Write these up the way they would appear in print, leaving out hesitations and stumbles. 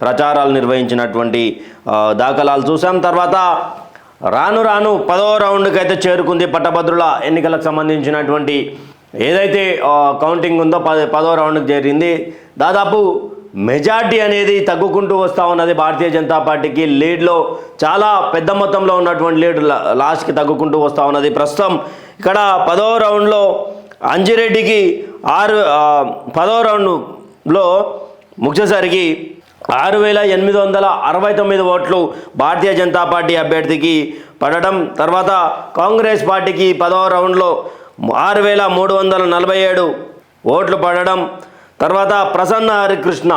ప్రచారాలు నిర్వహించినటువంటి దాఖలాలు చూసాం. తర్వాత రాను 10వ రౌండ్కి అయితే చేరుకుంది పట్టభద్రుల ఎన్నికలకు సంబంధించినటువంటి ఏదైతే కౌంటింగ్ ఉందో 10వ రౌండ్కి చేరింది. దాదాపు మెజార్టీ అనేది తగ్గుకుంటూ వస్తూ ఉన్నది. భారతీయ జనతా పార్టీకి లీడ్లో చాలా పెద్ద మొత్తంలో ఉన్నటువంటి లీడ్ లాస్ట్కి తగ్గుకుంటూ వస్తూ ఉన్నది. ప్రస్తుతం ఇక్కడ 10వ రౌండ్లో అంజిరెడ్డికి 10వ రౌండ్లో ముఖ్యసరికి 6,869 ఓట్లు భారతీయ జనతా పార్టీ అభ్యర్థికి పడడం. తర్వాత కాంగ్రెస్ పార్టీకి 10వ రౌండ్లో 6,347 ఓట్లు పడడం. తర్వాత ప్రసన్న హరికృష్ణ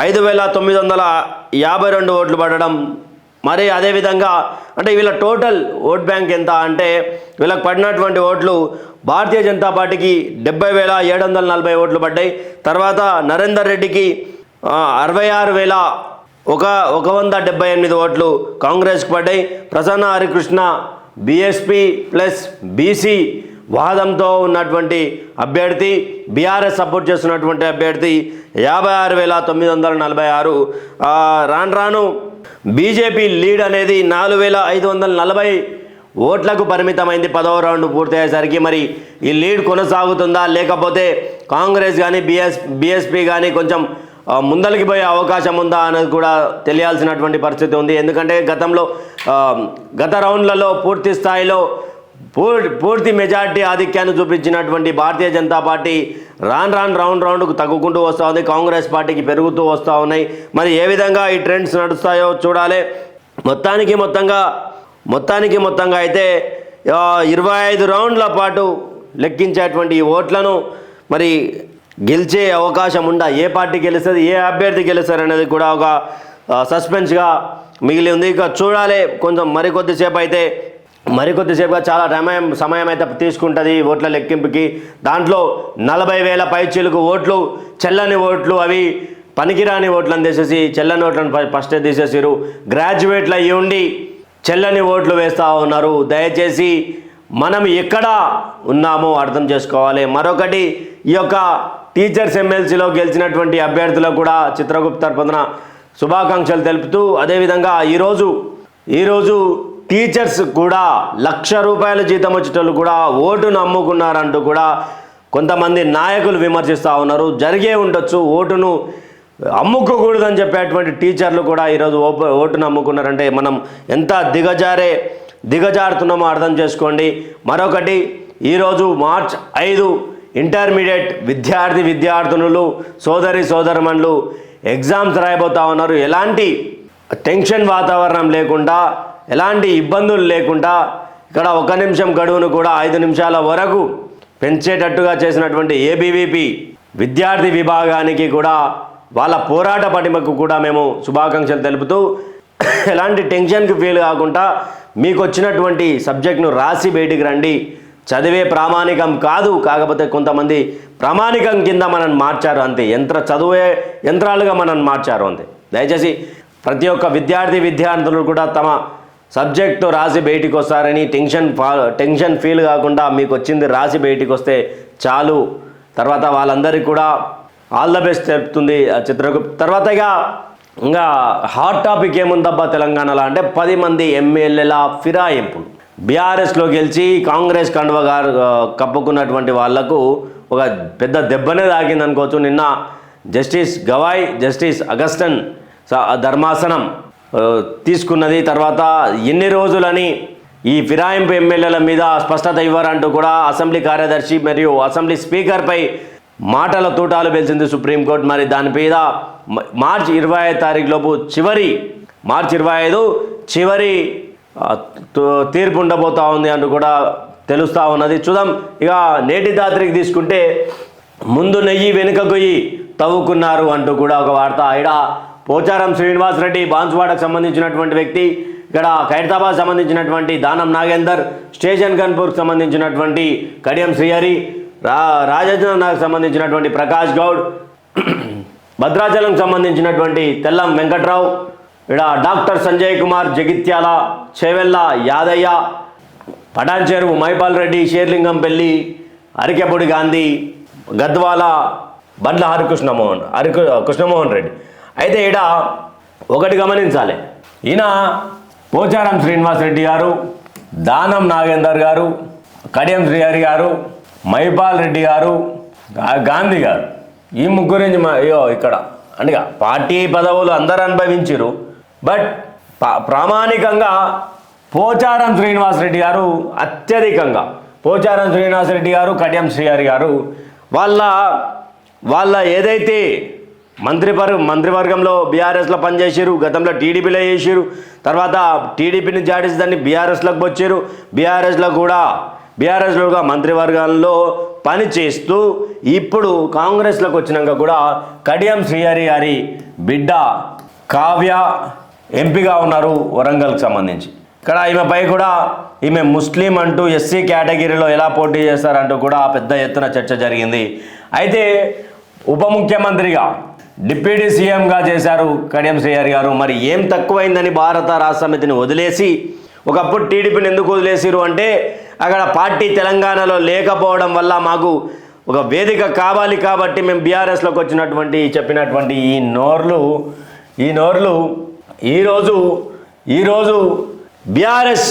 5,952 ఓట్లు పడడం. మరి అదేవిధంగా అంటే వీళ్ళ టోటల్ ఓట్ బ్యాంక్ ఎంత అంటే వీళ్ళకి పడినటువంటి ఓట్లు భారతీయ జనతా పార్టీకి 70,740 ఓట్లు పడ్డాయి. తర్వాత నరేందర్ రెడ్డికి 66,178 ఓట్లు కాంగ్రెస్కి పడ్డాయి. Prasanna Harikrishna BSP plus BC వాదంతో ఉన్నటువంటి అభ్యర్థి, బీఆర్ఎస్ సపోర్ట్ చేస్తున్నటువంటి అభ్యర్థి 56,946. రాను బీజేపీ లీడ్ అనేది 4,540 ఓట్లకు పరిమితమైంది 10వ రౌండ్ పూర్తయ్యేసరికి. మరి ఈ లీడ్ కొనసాగుతుందా లేకపోతే కాంగ్రెస్ కానీ బీఎస్పీ కానీ కొంచెం ముందలకి పోయే అవకాశం ఉందా అనేది కూడా తెలియాల్సినటువంటి పరిస్థితి ఉంది. ఎందుకంటే గత రౌండ్లలో పూర్తి స్థాయిలో పూర్తి మెజార్టీ ఆధిక్యాన్ని చూపించినటువంటి భారతీయ జనతా పార్టీ రౌండ్కు తగ్గుకుంటూ వస్తూ ఉంది. కాంగ్రెస్ పార్టీకి పెరుగుతూ వస్తూ ఉన్నాయి. మరి ఏ విధంగా ఈ ట్రెండ్స్ నడుస్తాయో చూడాలి. మొత్తానికి మొత్తంగా అయితే 25 రౌండ్ల పాటు లెక్కించేటువంటి ఓట్లను మరి గెలిచే అవకాశం ఉందా, ఏ పార్టీ గెలుస్తుంది, ఏ అభ్యర్థి గెలుస్తారు అనేది కూడా ఒక సస్పెన్స్గా మిగిలి ఉంది. ఇక చూడాలి. కొంచెం మరికొద్దిసేపుగా చాలా సమయం అయితే తీసుకుంటుంది ఓట్ల లెక్కింపుకి. దాంట్లో 40,000 పైచీలకు ఓట్లు చెల్లని ఓట్లు, అవి పనికిరాని ఓట్లను తీసేసి చెల్లని ఓట్లను ఫస్టే తీసేసారు. గ్రాడ్యుయేట్లు అయ్యి ఉండి చెల్లని ఓట్లు వేస్తూ ఉన్నారు. దయచేసి మనం ఎక్కడ ఉన్నామో అర్థం చేసుకోవాలి. మరొకటి, ఈ యొక్క టీచర్స్ ఎమ్మెల్సీలో గెలిచినటువంటి అభ్యర్థులకు కూడా చిత్రగుప్త తరపున శుభాకాంక్షలు తెలుపుతూ, అదేవిధంగా ఈరోజు టీచర్స్ కూడా ₹1,00,000 జీతం వచ్చేటోళ్ళు కూడా ఓటును అమ్ముకున్నారంటూ కూడా కొంతమంది నాయకులు విమర్శిస్తూ ఉన్నారు. జరిగే ఉండొచ్చు, ఓటును అమ్ముకోకూడదని చెప్పేటువంటి టీచర్లు కూడా ఈరోజు ఓటును అమ్ముకున్నారంటే మనం ఎంత దిగజారుతున్నామో అర్థం చేసుకోండి. మరొకటి, ఈరోజు మార్చి 5 ఇంటర్మీడియట్ విద్యార్థినులు సోదరమణులు ఎగ్జామ్స్ రాయబోతా ఉన్నారు. ఎలాంటి టెన్షన్ వాతావరణం లేకుండా, ఎలాంటి ఇబ్బందులు లేకుండా ఇక్కడ 1 నిమిషం గడువును కూడా 5 నిమిషాల వరకు పెంచేటట్టుగా చేసినటువంటి ఏబీవీపీ విద్యార్థి విభాగానికి కూడా వాళ్ళ పోరాట పటిమకు కూడా మేము శుభాకాంక్షలు తెలుపుతూ, ఎలాంటి టెన్షన్కి ఫీల్ కాకుండా మీకు వచ్చినటువంటి సబ్జెక్ట్ను రాసి బయటికి రండి. చదివే ప్రామాణికం కాదు, కాకపోతే కొంతమంది ప్రామాణికం కింద మనల్ని మార్చారు అంతే, చదువే యంత్రాలుగా మనల్ని మార్చారు అంతే. దయచేసి ప్రతి ఒక్క విద్యార్థులు కూడా తమ సబ్జెక్టు రాసి బయటికి వస్తారని టెన్షన్ ఫీల్ కాకుండా మీకు వచ్చింది రాసి బయటికి వస్తే చాలు. తర్వాత వాళ్ళందరికీ కూడా ఆల్ ద బెస్ట్ చెప్తుంది చిత్రగుప్త. తర్వాత ఇంకా హాట్ టాపిక్ ఏముందబ్బా తెలంగాణలో అంటే 10 మంది ఎమ్మెల్యేల ఫిరాయింపులు. బీఆర్ఎస్లో గెలిచి కాంగ్రెస్ కండువ కప్పుకున్నటువంటి వాళ్లకు ఒక పెద్ద దెబ్బనే తాకింది అనుకోవచ్చు. నిన్న జస్టిస్ గవాయ్, జస్టిస్ అగస్టన్ ధర్మాసనం తీసుకున్నది. తర్వాత ఎన్ని రోజులని ఈ ఫిరాయింపు ఎమ్మెల్యేల మీద స్పష్టత ఇవ్వరంటూ కూడా అసెంబ్లీ కార్యదర్శి మరియు అసెంబ్లీ స్పీకర్పై మాటల తూటాలు పేల్చింది సుప్రీంకోర్టు. మరి దాని మీద మార్చి 25 తారీఖు లోపు మార్చి 25 చివరి తీర్పు ఉండబోతా ఉంది అంటూ కూడా తెలుస్తూ ఉన్నది. చూద్దాం. ఇక నేటి రాత్రికి తీసుకుంటే ముందు నెయ్యి వెనుక గొయ్యి తవ్వుకున్నారు అంటూ కూడా ఒక వార్త. ఇక్కడ పోచారం శ్రీనివాసరెడ్డి బాన్సువాడకు సంబంధించినటువంటి వ్యక్తి, ఇక్కడ ఖైరతాబాద్ సంబంధించినటువంటి దానం నాగేందర్, స్టేషన్ గన్పూర్కి సంబంధించినటువంటి కడియం శ్రీహరి, రాజేంద్రనగర్కి సంబంధించినటువంటి ప్రకాష్ గౌడ్, భద్రాచలం సంబంధించినటువంటి తెల్లం వెంకట్రావు, ఇక్కడ డాక్టర్ సంజయ్ కుమార్, జగిత్యాల చేవెళ్ళ యాదయ్య, పటాన్చేరు మైపాల్ రెడ్డి, షేర్లింగంపల్లి, అరికెపూడి గాంధీ, గద్వాల బండ్ల కృష్ణమోహన్ రెడ్డి. అయితే ఈడ ఒకటి గమనించాలి, ఈయన పోచారం శ్రీనివాసరెడ్డి గారు, దానం నాగేందర్ గారు, కడియం శ్రీహరి గారు, మైపాల్ రెడ్డి గారు, గాంధీ గారు, ఈ ముగ్గురు ఇక్కడ అంటే పార్టీ పదవులు అందరూ అనుభవించారు. బట్ ప్రామాణికంగా పోచారం శ్రీనివాసరెడ్డి గారు అత్యధికంగా, పోచారం శ్రీనివాసరెడ్డి గారు, కడియం శ్రీహరి గారు వాళ్ళ ఏదైతే మంత్రివర్గంలో బీఆర్ఎస్లో పనిచేసారు, గతంలో టీడీపీలో చేసారు, తర్వాత టీడీపీని జాడేసి దాన్ని బీఆర్ఎస్లోకి వచ్చారు, బీఆర్ఎస్లో కూడా మంత్రివర్గంలో పని చేస్తూ ఇప్పుడు కాంగ్రెస్లోకి వచ్చినాక కూడా కడియం శ్రీహరి గారి బిడ్డ కావ్య ఎంపీగా ఉన్నారు వరంగల్కి సంబంధించి. ఇక్కడ ఈమెపై కూడా ఈమె ముస్లిం అంటూ ఎస్సీ కేటగిరీలో ఎలా పోటీ చేస్తారంటూ కూడా పెద్ద ఎత్తున చర్చ జరిగింది. అయితే ఉప ముఖ్యమంత్రిగా డిప్యూటీ సీఎంగా చేశారు కడియం శ్రీహరి గారు. మరి ఏం తక్కువైందని భారత రాష్ట్ర సమితిని వదిలేసి ఒకప్పుడు టీడీపీని ఎందుకు వదిలేసిరు అంటే అక్కడ పార్టీ తెలంగాణలో లేకపోవడం వల్ల మాకు ఒక వేదిక కావాలి కాబట్టి మేము బీఆర్ఎస్లోకి వచ్చినటువంటి చెప్పినటువంటి ఈ నోర్లు ఈరోజు బీఆర్ఎస్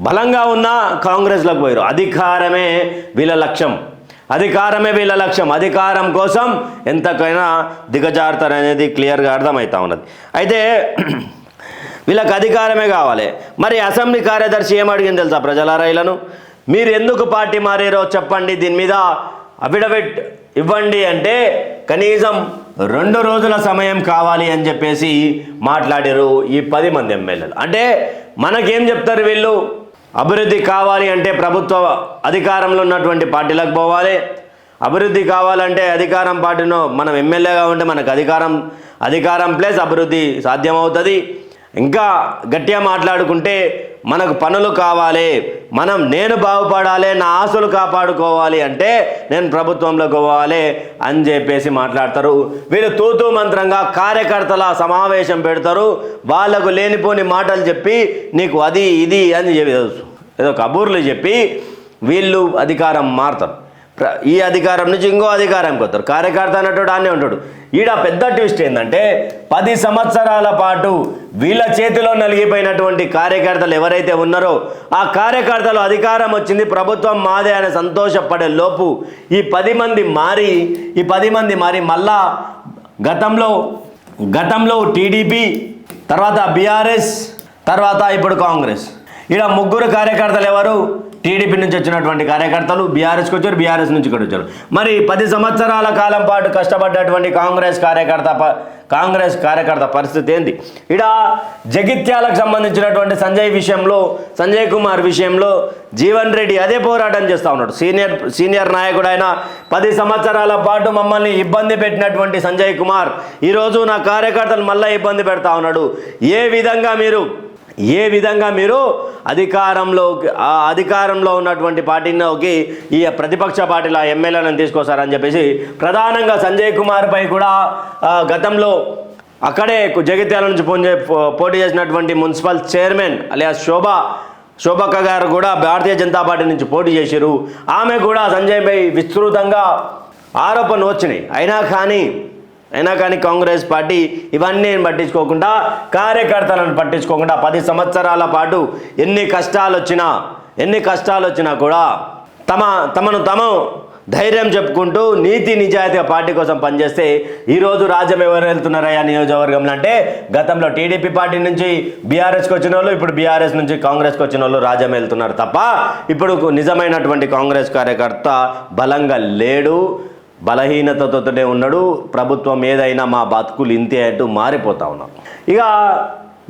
బలంగా ఉన్న కాంగ్రెస్లోకి పోయారు. అధికారమే వీళ్ళ లక్ష్యం, అధికారం కోసం ఎంతకైనా దిగజారుతారు అనేది క్లియర్గా అర్థమవుతా ఉన్నది. అయితే వీళ్ళకి అధికారమే కావాలి. మరి అసెంబ్లీ కార్యదర్శి ఏమడిగింది తెలుసా ప్రజలారా, వీళ్ళను మీరు ఎందుకు పార్టీ మారారో చెప్పండి, దీని మీద అఫిడవిట్ ఇవ్వండి అంటే కనీసం 2 రోజుల సమయం కావాలి అని చెప్పేసి మాట్లాడారు ఈ 10 మంది ఎమ్మెల్యేలు. అంటే మనకేం చెప్తారు వీళ్ళు, అభివృద్ధి కావాలి అంటే ప్రభుత్వ అధికారంలో ఉన్నటువంటి పార్టీలకు పోవాలి, అభివృద్ధి కావాలంటే అధికారం పార్టీలో మనం ఎమ్మెల్యేగా ఉంటే మనకు అధికారం ప్లస్ అభివృద్ధి సాధ్యమవుతుంది. ఇంకా గట్టిగా మాట్లాడుకుంటే మనకు పనులు కావాలి, నేను బాగుపడాలి, నా ఆస్తులు కాపాడుకోవాలి అంటే నేను ప్రభుత్వంలోకి పోవాలి అని చెప్పేసి మాట్లాడతారు. వీళ్ళు తూతూ మంత్రంగా కార్యకర్తల సమావేశం పెడతారు, వాళ్ళకు లేనిపోని మాటలు చెప్పి నీకు అది ఇది అని ఏదో కబూర్లు చెప్పి వీళ్ళు అధికారం మారుతారు. ఈ అధికారం నుంచి ఇంకో అధికారంకి వస్తారు. కార్యకర్త అన్నట్టు అన్నీ ఉంటాడు. ఈడ పెద్ద ట్విస్ట్ ఏంటంటే 10 సంవత్సరాల పాటు వీళ్ళ చేతిలో నలిగిపోయినటువంటి కార్యకర్తలు ఎవరైతే ఉన్నారో ఆ కార్యకర్తలు అధికారం వచ్చింది, ప్రభుత్వం మాదే అని సంతోషపడే లోపు ఈ 10 మంది మారి మళ్ళా గతంలో టీడీపీ, తర్వాత బీఆర్ఎస్, తర్వాత ఇప్పుడు కాంగ్రెస్. ఈడ 3 కార్యకర్తలు ఎవరు, టీడీపీ నుంచి వచ్చినటువంటి కార్యకర్తలు బీఆర్ఎస్కి వచ్చారు, బీఆర్ఎస్ నుంచి ఇక్కడ వచ్చారు. మరి 10 సంవత్సరాల కాలం పాటు కష్టపడ్డటువంటి కాంగ్రెస్ కార్యకర్త పరిస్థితి ఏంది? ఇక్కడ జగిత్యాలకు సంబంధించినటువంటి సంజయ్ కుమార్ విషయంలో జీవన్ రెడ్డి అదే పోరాటం చేస్తూ ఉన్నాడు. సీనియర్ నాయకుడు ఆయన 10 సంవత్సరాల పాటు మమ్మల్ని ఇబ్బంది పెట్టినటువంటి సంజయ్ కుమార్ ఈరోజు నా కార్యకర్తలు మళ్ళీ ఇబ్బంది పెడతా ఉన్నాడు. ఏ విధంగా మీరు అధికారంలో ఉన్నటువంటి పార్టీలోకి ఈ ప్రతిపక్ష పార్టీల ఎమ్మెల్యేలను తీసుకొస్తారని చెప్పేసి ప్రధానంగా సంజయ్ కుమార్పై కూడా గతంలో అక్కడే జగిత్యాల నుంచి పోటీ చేసినటువంటి మున్సిపల్ చైర్మన్ అలియాస్ శోభక్క గారు కూడా భారతీయ జనతా పార్టీ నుంచి పోటీ చేశారు. ఆమె కూడా సంజయ్పై విస్తృతంగా ఆరోపణలు వచ్చినాయి. అయినా కానీ కాంగ్రెస్ పార్టీ ఇవన్నీ పట్టించుకోకుండా, కార్యకర్తలను పట్టించుకోకుండా 10 సంవత్సరాల పాటు ఎన్ని కష్టాలు వచ్చినా కూడా తమను ధైర్యం చెప్పుకుంటూ నీతి నిజాయితీగా పార్టీ కోసం పనిచేస్తే ఈరోజు రాజ్యం ఎవరు వెళ్తున్నారయ్యా నియోజకవర్గంలో అంటే గతంలో టీడీపీ పార్టీ నుంచి బీఆర్ఎస్కి వచ్చిన వాళ్ళు, ఇప్పుడు బీఆర్ఎస్ నుంచి కాంగ్రెస్కి వచ్చిన వాళ్ళు రాజ్యం వెళ్తున్నారు తప్ప ఇప్పుడు నిజమైనటువంటి కాంగ్రెస్ కార్యకర్త బలంగా లేడు, బలహీనతతోనే ఉన్నాడు. ప్రభుత్వం ఏదైనా మా బతుకులు ఇంతే అంటూ మారిపోతా ఉన్నాం.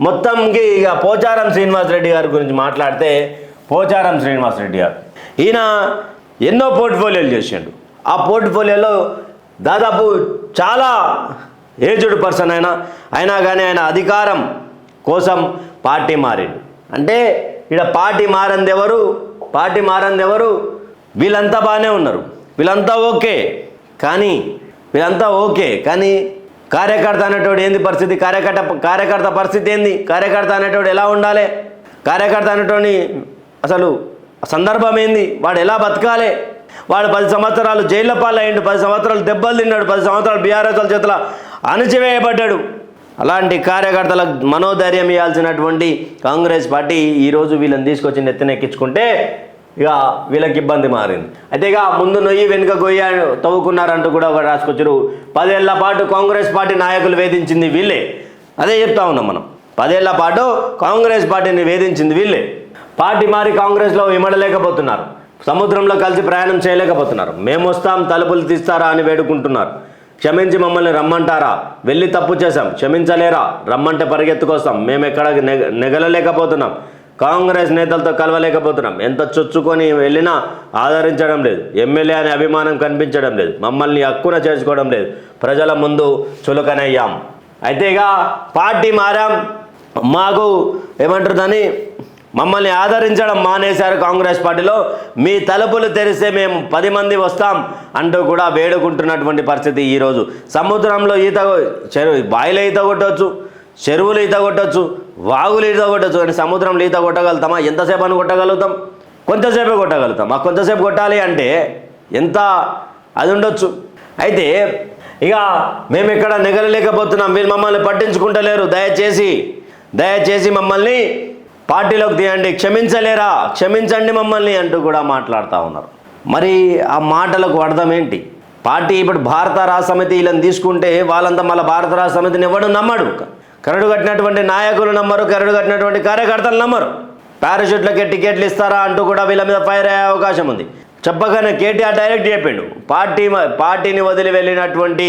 మొత్తంకి పోచారం శ్రీనివాసరెడ్డి గారి గురించి మాట్లాడితే, పోచారం శ్రీనివాసరెడ్డి గారు ఈయన ఎన్నో పోర్ట్ఫోలియోలు చేసిండు. ఆ పోర్ట్ఫోలియోలో దాదాపు చాలా ఏజ్డ్ పర్సన్ అయినా కానీ ఆయన అధికారం కోసం పార్టీ మారిండు. అంటే ఇక్కడ పార్టీ మారంది ఎవరు? వీళ్ళంతా బాగానే ఉన్నారు, వీళ్ళంతా ఓకే, కానీ కార్యకర్త అనేటోడు ఏంది పరిస్థితి? కార్యకర్త పరిస్థితి ఏంది? కార్యకర్త అనేటోడు ఎలా ఉండాలి? కార్యకర్త అనేటోని అసలు సందర్భం ఏంది? వాడు ఎలా బతకాలి? వాడు 10 సంవత్సరాలు జైల్లో పాలయ్యిండు, 10 సంవత్సరాలు దెబ్బలు తిన్నాడు, 10 సంవత్సరాలు బీఆర్ఎస్ చేతుల అణచివేయబడ్డాడు. అలాంటి కార్యకర్తలకు మనోధైర్యం ఇవ్వాల్సినటువంటి కాంగ్రెస్ పార్టీ ఈరోజు వీళ్ళని తీసుకొచ్చి నెత్తినెక్కించుకుంటే ఇక వీళ్ళకి ఇబ్బంది మారింది. అయితే ఇక ముందు నొయ్యి వెనుక గొయ్య తవ్వుకున్నారంటూ కూడా ఒక రాసుకొచ్చారు. 10 ఏళ్ల పాటు కాంగ్రెస్ పార్టీ నాయకులు వేధించింది వీళ్ళే. అదే చెప్తా ఉన్నాం మనం. 10 ఏళ్ల పాటు కాంగ్రెస్ పార్టీని వేధించింది వీళ్ళే. పార్టీ మారి కాంగ్రెస్లో ఇమడలేకపోతున్నారు. సముద్రంలో కలిసి ప్రయాణం చేయలేకపోతున్నారు. మేము వస్తాం, తలుపులు తీస్తారా అని వేడుకుంటున్నారు. క్షమించి మమ్మల్ని రమ్మంటారా? వెళ్ళి తప్పు చేశాం, క్షమించలేరా? రమ్మంటే పరిగెత్తుకొస్తాం. మేము ఎక్కడ నెగలలేకపోతున్నాం. కాంగ్రెస్ నేతలతో కలవలేకపోతున్నాం. ఎంత చొచ్చుకొని వెళ్ళినా ఆదరించడం లేదు. ఎమ్మెల్యే అనే అభిమానం కనిపించడం లేదు. మమ్మల్ని హక్కున చేసుకోవడం లేదు. ప్రజల ముందు చులకనయ్యాం. అయితే ఇక పార్టీ మారాం, మాకు ఏమంటారు దాన్ని, మమ్మల్ని ఆదరించడం మానేశారు కాంగ్రెస్ పార్టీలో. మీ తలుపులు తెరిస్తే మేము 10 మంది వస్తాం అంటూ కూడా వేడుకుంటున్నటువంటి పరిస్థితి ఈరోజు. సముద్రంలో బాయిలో ఈత కొట్టవచ్చు, చెరువులు ఈత కొట్టవచ్చు, వాగులు ఈత కొట్టవచ్చు, కానీ సముద్రంలో ఈత కొట్టగలుగుతామా? ఎంతసేపు అని కొట్టగలుగుతాం? కొంతసేపే కొట్టగలుగుతాం. ఆ కొంతసేపు కొట్టాలి అంటే ఎంత అది ఉండొచ్చు. అయితే ఇక మేము ఎక్కడ నెగలలేకపోతున్నాం, వీళ్ళు మమ్మల్ని పట్టించుకుంటలేరు, దయచేసి మమ్మల్ని పార్టీలోకి తీయండి, క్షమించలేరా? క్షమించండి మమ్మల్ని అంటూ కూడా మాట్లాడుతూ ఉన్నారు. మరి ఆ మాటలకు అర్థం ఏంటి? పార్టీ ఇప్పుడు భారత రాష్ట్ర సమితి వీళ్ళని తీసుకుంటే వాళ్ళంతా మళ్ళీ భారత రాష్ట్ర సమితిని ఎవడు నమ్మడు. కరడు కట్టినటువంటి నాయకులు నమ్మరు, కరడు కట్టినటువంటి కార్యకర్తలు నమ్మరు. పారాషూట్లకే టికెట్లు ఇస్తారా అంటూ కూడా వీళ్ళ మీద ఫైర్ అయ్యే అవకాశం ఉంది. చెప్పగానే కేటీఆర్ డైరెక్ట్ చెప్పిండు, పార్టీని వదిలి వెళ్ళినటువంటి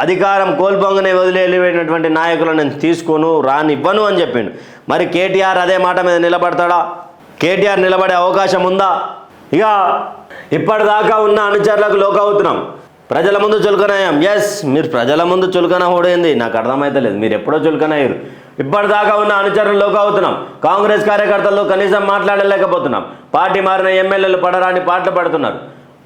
అధికారం కోల్పోగానే వదిలి వెళ్ళినటువంటి నాయకులను నేను తీసుకోను, రానివ్వను అని చెప్పిండు. మరి కేటీఆర్ అదే మాట మీద నిలబడతాడా? కేటీఆర్ నిలబడే అవకాశం ఉందా? ఇక ఇప్పటిదాకా ఉన్న అనుచరులకు లోక్ అవుతున్నాం, ప్రజల ముందు చులకనయ్యాం. ఎస్, మీరు ప్రజల ముందు చులకన హోడైంది నాకు అర్థమైతలేదు. మీరు ఎప్పుడో చులకనయ్యారు. ఇప్పటిదాకా ఉన్న అనుచరులు లోక్ అవుతున్నాం. కాంగ్రెస్ కార్యకర్తల్లో కనీసం మాట్లాడలేకపోతున్నాం. పార్టీ మారిన ఎమ్మెల్యేలు పడరాని పాటలు పడుతున్నారు.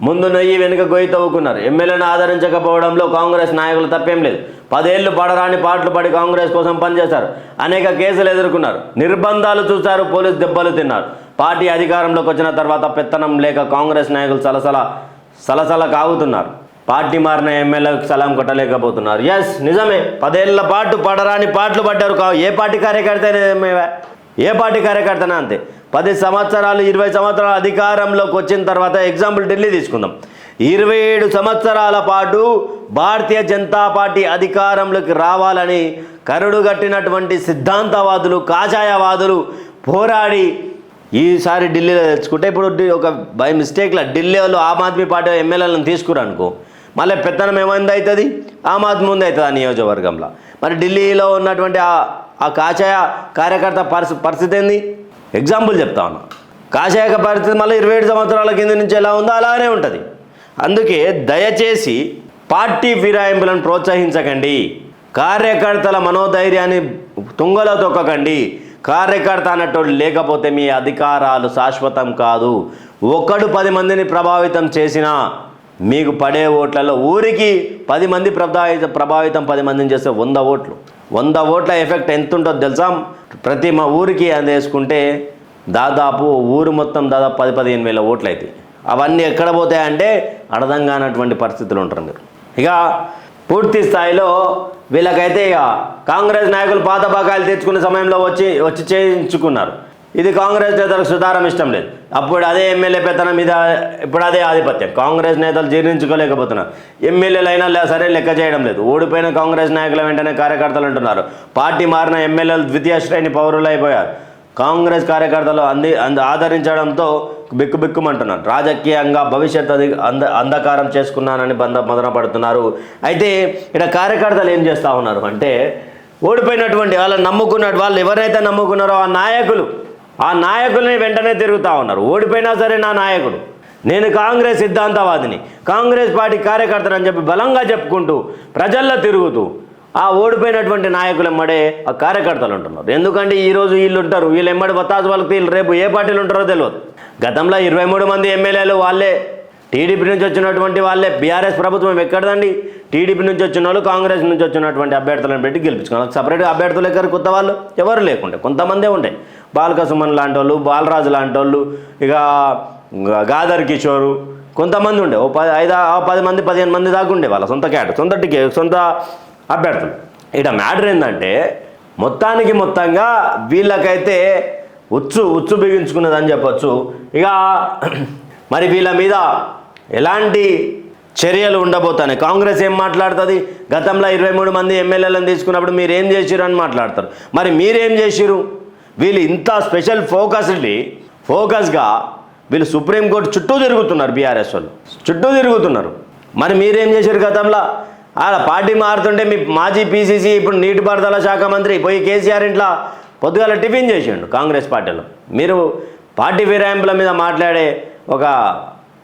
ముందు నొయ్యి వెనుక గొయ్యి తవ్వుకున్నారు. ఎమ్మెల్యేలను ఆదరించకపోవడంలో కాంగ్రెస్ నాయకులు తప్పేం లేదు. 10 ఏళ్లు పడరాని పాటలు పడి కాంగ్రెస్ కోసం పనిచేశారు. అనేక కేసులు ఎదుర్కొన్నారు. నిర్బంధాలు చూశారు, పోలీసు దెబ్బలు తిన్నారు. పార్టీ అధికారంలోకి వచ్చిన తర్వాత పెత్తనం లేక కాంగ్రెస్ నాయకులు సలసల కాగుతున్నారు. పార్టీ మారిన ఎమ్మెల్యేలకు సలాం కొట్టలేకపోతున్నారు. ఎస్, నిజమే, 10 ఏళ్ల పాటు పడరాని పాటలు పడ్డారు. ఏ పార్టీ కార్యకర్తనే అంతే. 10 సంవత్సరాలు 20 సంవత్సరాల అధికారంలోకి వచ్చిన తర్వాత ఎగ్జాంపుల్ ఢిల్లీ తీసుకుందాం. 27 సంవత్సరాల పాటు భారతీయ జనతా పార్టీ అధికారంలోకి రావాలని కరుడుగట్టినటువంటి సిద్ధాంతవాదులు, కాషాయవాదులు పోరాడి ఈసారి ఢిల్లీలో తెచ్చుకుంటే, ఇప్పుడు ఒక బై మిస్టేక్లో ఢిల్లీలో ఆమ్ ఆద్మీ పార్టీ ఎమ్మెల్యేలను తీసుకురనుకో, మళ్ళీ పెత్తనం ఏమైంది అవుతుంది? ఆమ్ ఆద్మీ ముందు అవుతుంది ఆ నియోజకవర్గంలో. మరి ఢిల్లీలో ఉన్నటువంటి ఆ కాషాయ కార్యకర్త పరిస్థితి ఏంది? ఎగ్జాంపుల్ చెప్తా ఉన్నా. కాషాయ పరిస్థితి మళ్ళీ 27 సంవత్సరాల కింద నుంచి ఎలా ఉందో అలానే ఉంటుంది. అందుకే దయచేసి పార్టీ ఫిరాయింపులను ప్రోత్సహించకండి. కార్యకర్తల మనోధైర్యాన్ని తుంగలో తొక్కకండి. కార్యకర్త అన్నట్టు లేకపోతే మీ అధికారాలు శాశ్వతం కాదు. ఒకడు 10 మందిని ప్రభావితం చేసినా మీకు పడే ఓట్లలో ఊరికి 10 మంది ప్రభావితం 10 మందిని చేస్తే 100 ఓట్లు. 100 ఓట్ల ఎఫెక్ట్ ఎంత ఉంటుందో తెలుసా? ప్రతి మా ఊరికి అందేసుకుంటే దాదాపు ఊరు మొత్తం దాదాపు 10-15 వేల ఓట్లు అవుతాయి. అవన్నీ ఎక్కడ పోతాయంటే అర్థం కానటువంటి పరిస్థితులు ఉంటారు మీరు. ఇక పూర్తి స్థాయిలో వీళ్ళకైతే ఇక కాంగ్రెస్ నాయకులు పాత బకాయిలు తెచ్చుకునే సమయంలో వచ్చి చేయించుకున్నారు. ఇది కాంగ్రెస్ నేతలకు సుధారం ఇష్టం లేదు. అప్పుడు అదే ఎమ్మెల్యే పెత్తనం మీద ఇప్పుడు అదే ఆధిపత్యం. కాంగ్రెస్ నేతలు జీర్ణించుకోలేకపోతున్నారు. ఎమ్మెల్యేలు అయినా సరే లెక్క చేయడం లేదు. ఓడిపోయిన కాంగ్రెస్ నాయకుల వెంటనే కార్యకర్తలు అంటున్నారు. పార్టీ మారిన ఎమ్మెల్యేలు ద్వితీయ శ్రేణి పౌరులు అయిపోయారు. కాంగ్రెస్ కార్యకర్తలు ఆదరించడంతో బిక్కుబిక్కుమంటున్నారు. రాజకీయంగా భవిష్యత్తు అంధకారం చేసుకున్నానని మదన పడుతున్నారు. అయితే ఇక్కడ కార్యకర్తలు ఏం చేస్తూ ఉన్నారు అంటే, ఓడిపోయినటువంటి వాళ్ళని నమ్ముకున్నట్టు వాళ్ళు ఎవరైతే నమ్ముకున్నారో ఆ నాయకుల్ని వెంటనే తిరుగుతూ ఉన్నారు. ఓడిపోయినా సరే నా నాయకుడు, నేను కాంగ్రెస్ సిద్ధాంతవాదిని, కాంగ్రెస్ పార్టీ కార్యకర్తను అని చెప్పి బలంగా చెప్పుకుంటూ ప్రజల్లో తిరుగుతూ ఆ ఓడిపోయినటువంటి నాయకులు ఎమ్మడే ఆ కార్యకర్తలు ఉంటున్నారు. ఎందుకంటే ఈరోజు వీళ్ళు ఉంటారు, వీళ్ళు ఎమ్మడి వత్తాసు వాళ్ళకి రేపు ఏ పార్టీలు ఉంటారో తెలియదు. గతంలో 23 మంది ఎమ్మెల్యేలు వాళ్ళే టీడీపీ నుంచి వచ్చినటువంటి వాళ్ళే. బీఆర్ఎస్ ప్రభుత్వం ఎక్కడదండి? టీడీపీ నుంచి వచ్చిన వాళ్ళు, కాంగ్రెస్ నుంచి వచ్చినటువంటి అభ్యర్థులను పెట్టి గెలిపించుకున్నారు. సపరేట్గా అభ్యర్థులు ఎక్కరు కొత్త వాళ్ళు ఎవరు లేకుండే, కొంతమందే ఉండే. బాల్క సుమన్ లాంటి వాళ్ళు, బాలరాజు లాంటి వాళ్ళు, ఇక గాదర్ కిషోరు, కొంతమంది ఉండే. 10 మంది 15 మంది దాకా ఉండే వాళ్ళ సొంత అభ్యర్థులు. ఇక్కడ మ్యాటర్ ఏంటంటే మొత్తంగా వీళ్ళకైతే ఉచ్చు బిగించుకున్నదని చెప్పొచ్చు. ఇక మరి వీళ్ళ మీద ఎలాంటి చర్యలు ఉండబోతాయి? కాంగ్రెస్ ఏం మాట్లాడుతుంది? గతంలో 23 మంది ఎమ్మెల్యేలను తీసుకున్నప్పుడు మీరు ఏం చేసిరు అని మాట్లాడతారు. మరి మీరేం చేసిరు? వీళ్ళు ఇంత స్పెషల్ ఫోకస్గా వీళ్ళు సుప్రీంకోర్టు చుట్టూ తిరుగుతున్నారు. బీఆర్ఎస్ వాళ్ళు చుట్టూ తిరుగుతున్నారు. మరి మీరేం చేశారు గతంలో? అలా పార్టీ మారుతుంటే మీ మాజీ పీసీసీ ఇప్పుడు నీటిపారుదల శాఖ మంత్రి పోయి కేసీఆర్ ఇంట్లో పొద్దుగాల టిఫిన్ చేసిండు కాంగ్రెస్ పార్టీలో. మీరు పార్టీ ఫిరాయింపుల మీద మాట్లాడే ఒక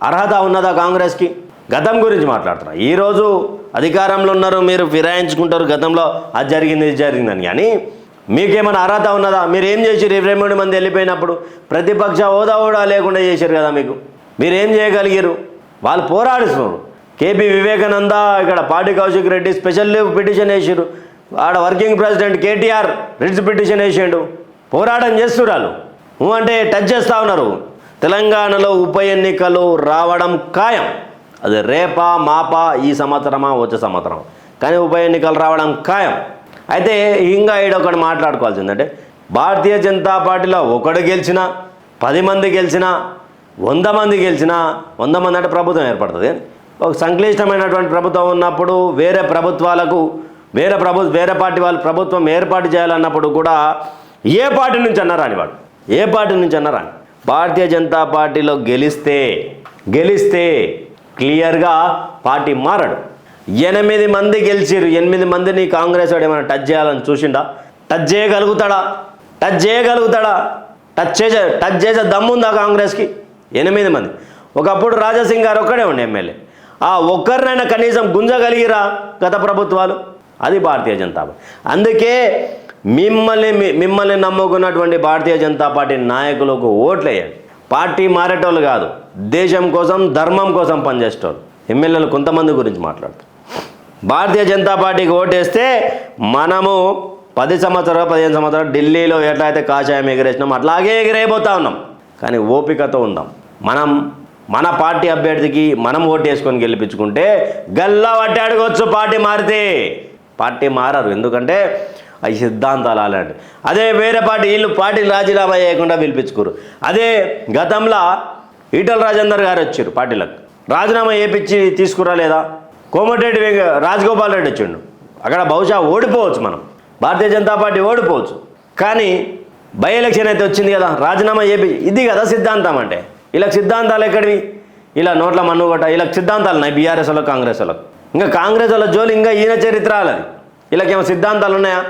అర్హత ఉన్నదా కాంగ్రెస్కి? గతం గురించి మాట్లాడుతున్నారు. ఈరోజు అధికారంలో ఉన్నారు, మీరు ఫిరాయించుకుంటారు గతంలో అది జరిగింది ఇది జరిగిందని. కానీ మీకేమైనా అర్హత ఉన్నదా? మీరు ఏం చేశారు? 23 మంది వెళ్ళిపోయినప్పుడు ప్రతిపక్ష హోదా కూడా లేకుండా చేశారు కదా. మీరేం చేయగలిగారు? వాళ్ళు పోరాడుతున్నారు. కేపీ వివేకానంద ఇక్కడ పాడి Kaushik Reddy special leave petition వేసారు. ఆడ working president KTR writs petition వేసాడు. పోరాటం చేస్తున్నారు. అంటే టచ్ చేస్తూ ఉన్నారు. తెలంగాణలో ఉప ఎన్నికలు రావడం ఖాయం. అది రేపా మాపా ఈ సంవత్సరమా వచ్చే సంవత్సరం, కానీ ఉప ఎన్నికలు రావడం ఖాయం. అయితే ఇంకా ఈడొకటి మాట్లాడుకోవాల్సిందంటే భారతీయ జనతా పార్టీలో ఒకడు గెలిచినా 10 మంది గెలిచినా 100 మంది గెలిచినా 100 మంది అంటే ప్రభుత్వం ఏర్పడుతుంది. ఒక సంక్లిష్టమైనటువంటి ప్రభుత్వం ఉన్నప్పుడు వేరే ప్రభుత్వాలకు వేరే పార్టీ వాళ్ళు ప్రభుత్వం ఏర్పాటు చేయాలన్నప్పుడు కూడా ఏ పార్టీ నుంచి అన్నారా అని వాడు ఏ పార్టీ నుంచి అన్నారా అని భారతీయ జనతా పార్టీలో గెలిస్తే క్లియర్గా పార్టీ మారడు. 8 మంది గెలిచిరు. 8 మందిని కాంగ్రెస్ వాడు ఏమైనా టచ్ చేయాలని చూసిండా? టచ్ చేయగలుగుతాడా? టచ్ చేసే దమ్ముందా కాంగ్రెస్కి? 8 మంది. ఒకప్పుడు రాజాసింగ్ గారు ఒక్కడే ఉండే ఎమ్మెల్యే. ఆ ఒక్కరినైనా కనీసం గుంజగలిగిరా గత ప్రభుత్వాలు? అది భారతీయ జనతా పార్టీ. అందుకే మిమ్మల్ని నమ్ముకున్నటువంటి భారతీయ జనతా పార్టీ నాయకులకు ఓట్లేయండి. పార్టీ మారేటోళ్ళు కాదు, దేశం కోసం ధర్మం కోసం పనిచేసేటోళ్ళు. ఎమ్మెల్యేలు కొంతమంది గురించి మాట్లాడుతారు. భారతీయ జనతా పార్టీకి ఓటేస్తే మనము 10 సంవత్సరాలు 15 సంవత్సరాలు ఢిల్లీలో ఎట్లయితే కాషాయం ఎగిరేసినాం అట్లాగే ఎగిరైపోతా ఉన్నాం. కానీ ఓపికతో ఉందాం. మన పార్టీ అభ్యర్థికి మనం ఓటు వేసుకొని గెలిపించుకుంటే గల్లా పట్టి అడగవచ్చు. పార్టీ మారరు. ఎందుకంటే అవి సిద్ధాంతాలు అలాంటి. అదే వేరే పార్టీ రాజీనామా చేయకుండా పిలిపించుకోరు. అదే గతంలో ఈటల రాజేందర్ గారు వచ్చారు పార్టీలకు, రాజీనామా చేయించి తీసుకురా లేదా? కోమటిరెడ్డి రాజగోపాల్ రెడ్డి వచ్చిండు. అక్కడ బహుశా ఓడిపోవచ్చు, మనం భారతీయ జనతా పార్టీ ఓడిపోవచ్చు. కానీ బై ఎలక్షన్ అయితే వచ్చింది కదా, రాజీనామా చేయించి. ఇది కదా సిద్ధాంతం అంటే. ఇలా సిద్ధాంతాలు ఎక్కడివి? ఇలా నోట్ల మన్ను కొట్ట ఇలా సిద్ధాంతాలు ఉన్నాయి బీఆర్ఎస్ వాళ్ళకి, కాంగ్రెస్ వాళ్ళకి. ఇంకా కాంగ్రెస్ వాళ్ళ జోలి ఇంకా ఈయన చరిత్ర అలాది. వీళ్ళకేమో సిద్ధాంతాలు ఉన్నాయా?